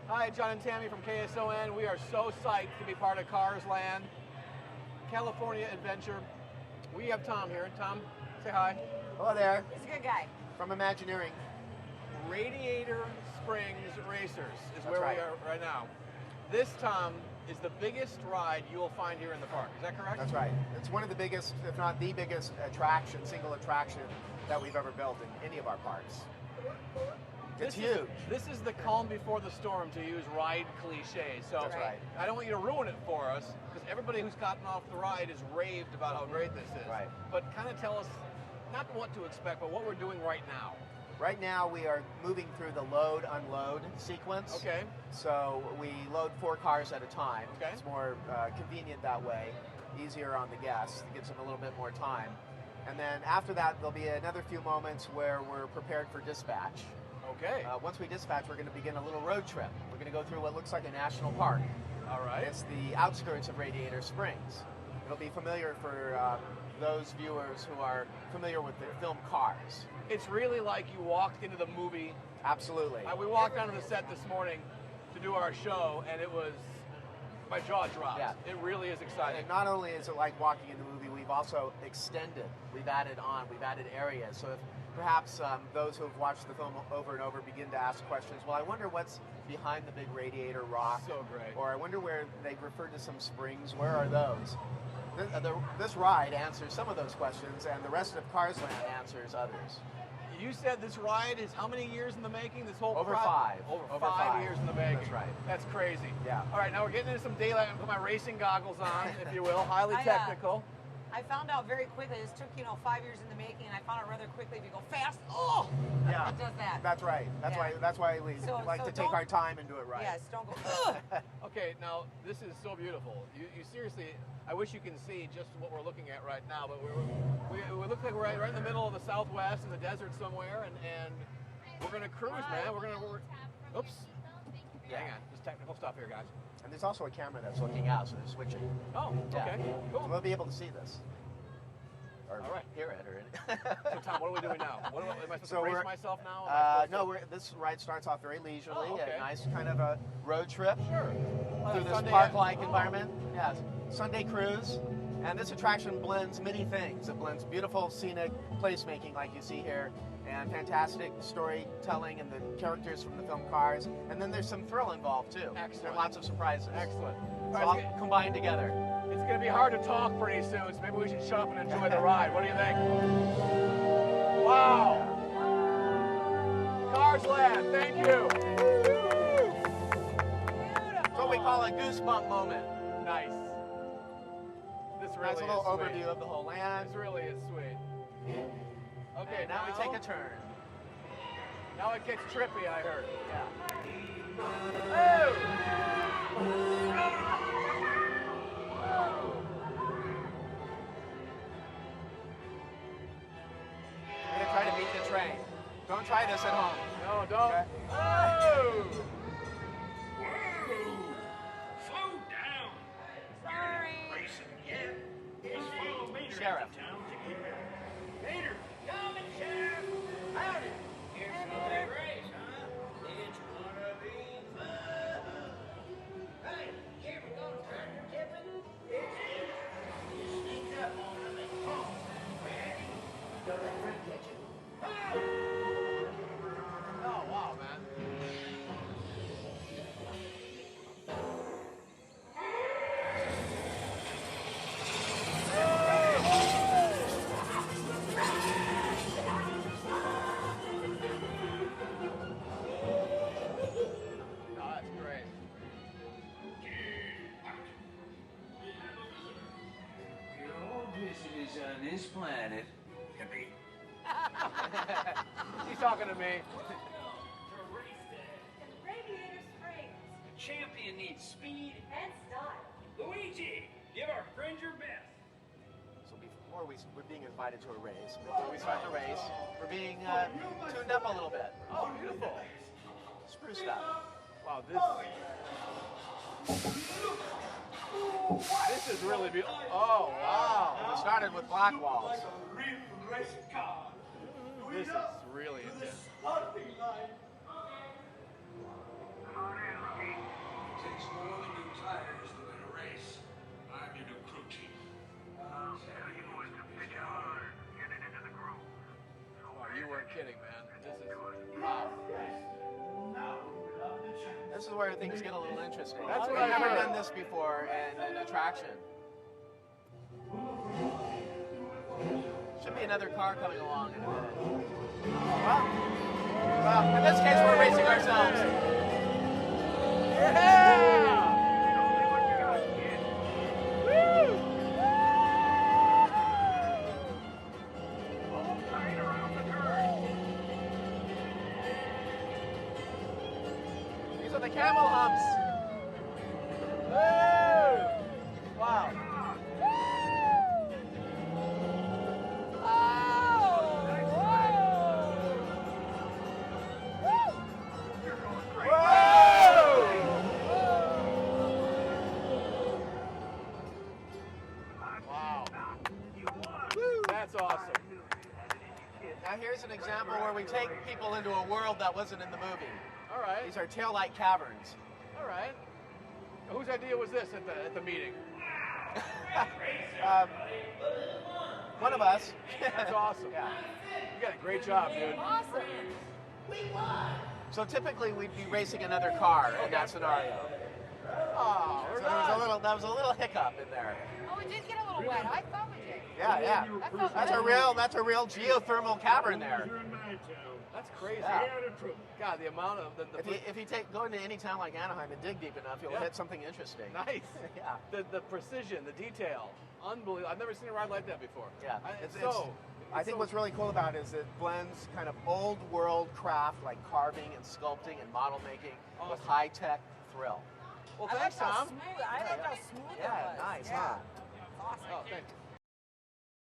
Hi, John and Tammy from KSON. We are so psyched to be part of Cars Land, California Adventure. We have Tom here. Tom, say hi. Hello there. He's a good guy. From Imagineering. Radiator Springs Racers is That's where right. we are right now. This, Tom, is the biggest ride you will find here in the park. Is that correct? That's right. It's one of the biggest, if not the biggest attraction, single attraction that we've ever built in any of our parks. It's huge. This is the calm before the storm, to use ride cliches. So That's right. I don't want you to ruin it for us, because everybody who's gotten off the ride has raved about how great this is. Right. But kind of tell us, not what to expect, but what we're doing right now. Right now we are moving through the load-unload sequence. Okay. So we load 4 cars at a time. Okay. It's more convenient that way, easier on the guests. It gives them a little bit more time. And then after that, there'll be another few moments where we're prepared for dispatch. Okay. Once we dispatch, we're going to begin a little road trip. We're going to go through what looks like a national park. All right. It's the outskirts of Radiator Springs. It'll be familiar for those viewers who are familiar with the film Cars. It's really like you walked into the movie. Absolutely. We walked onto the set this morning to do our show, and it was, my jaw dropped. Yeah. It really is exciting. And not only is it like walking in the movie, we've also extended. We've added areas. So if perhaps those who have watched the film over and over begin to ask questions, well, I wonder what's behind the big radiator rock. So great. Or I wonder where they've referred to some springs. Where are those? This ride answers some of those questions, and the rest of Cars Land answers others. You said this ride is how many years in the making? This whole Over project? 5. Over 5 years in the making. That's right. That's crazy. Yeah. All right, now we're getting into some daylight. I'm going to put my racing goggles on, if you will. Highly technical. I found out very quickly. This took 5 years in the making, and I found out rather quickly. If you go fast, Yeah. it does that. That's right. That's why we like to take our time and do it right. Yes, don't go. Okay, now this is so beautiful. You seriously, I wish you can see just what we're looking at right now, but we look like we're right in the middle of the Southwest in the desert somewhere, and we're gonna cruise, man. Oops. Hang on, just technical stuff here, guys. And there's also a camera that's looking out, so they're switching. Oh, okay, So cool. we'll be able to see this. Or All right. hear it. Or So Tom, what are we doing now? Am I supposed to brace myself now? This ride starts off very leisurely, Oh, okay. a nice kind of a road trip Sure. through this Sunday park-like environment. Yes, Sunday cruise. And this attraction blends many things. It blends beautiful scenic placemaking like you see here, and fantastic storytelling and the characters from the film Cars. And then there's some thrill involved too. Excellent. There are lots of surprises. Excellent. It's All all right, combined together. it's gonna be hard to talk pretty soon, so maybe we should shut up and enjoy the ride. What do you think? Wow. Cars Land, thank you. It's what we call a goosebump moment. Nice. This really Nice little is sweet. overview of the whole land. This really is sweet. Okay, And now we take a turn. Now it gets trippy, I heard. Yeah. We're gonna try to beat the train. Don't try this at home. No, don't. Okay. Oh! Whoa! Slow down! Sorry. Racing yet? Just follow Mater Sheriff. into town to get her. Mater! Coming, Sheriff! Howdy! Here's a big race, huh? It's gonna be fun! Hey, you ever go tractor tipping? It's here. You sneak up on them and pump. Ready? Don't let Frank catch you. Oh, wow, man. Oh, that's great. You're all visitors on this planet. Yippee. She's talking to me. Radiator Springs The champion needs speed. and style. Luigi, give our friend your best. So before we're being invited to a race, before we start the race, we're being tuned up a little bit. Oh, beautiful. Spruced up. Wow, this is really beautiful. Oh, wow. We started with black walls. Like a real race car. This is really intense. Starting line. You weren't kidding, man. This is wow. This is where things get a little interesting. That's what We've I never heard. done this before in an attraction. Should be another car coming along in a minute. Well, in this case, we're racing ourselves. Yeah! These are the camel humps. Wow. Wow. That's awesome. Now here's an example where we take people into a world that wasn't in the movie. All right. These are taillight caverns. All right. Whose idea was this at the meeting? One of us. That's awesome. Yeah. You got a great job, dude. Awesome. So typically we'd be racing another car in that scenario. Oh, So we're there was a little hiccup in there. Oh, it did get a little wet. I thought we did. Yeah, yeah. That felt That's good. a real geothermal cavern there. That's crazy. Yeah. God, the amount of If you go into any town like Anaheim and dig deep enough, you'll hit something interesting. nice. Yeah. The precision, the detail, unbelievable. I've never seen a ride like that before. Yeah. I I think what's really cool about it is it blends kind of old world craft like carving and sculpting and model making with Awesome. high tech thrill. Well, I thanks, liked how Tom. smooth. I liked how smooth it Yeah, was. nice, Yeah. huh? Awesome. Oh, thanks.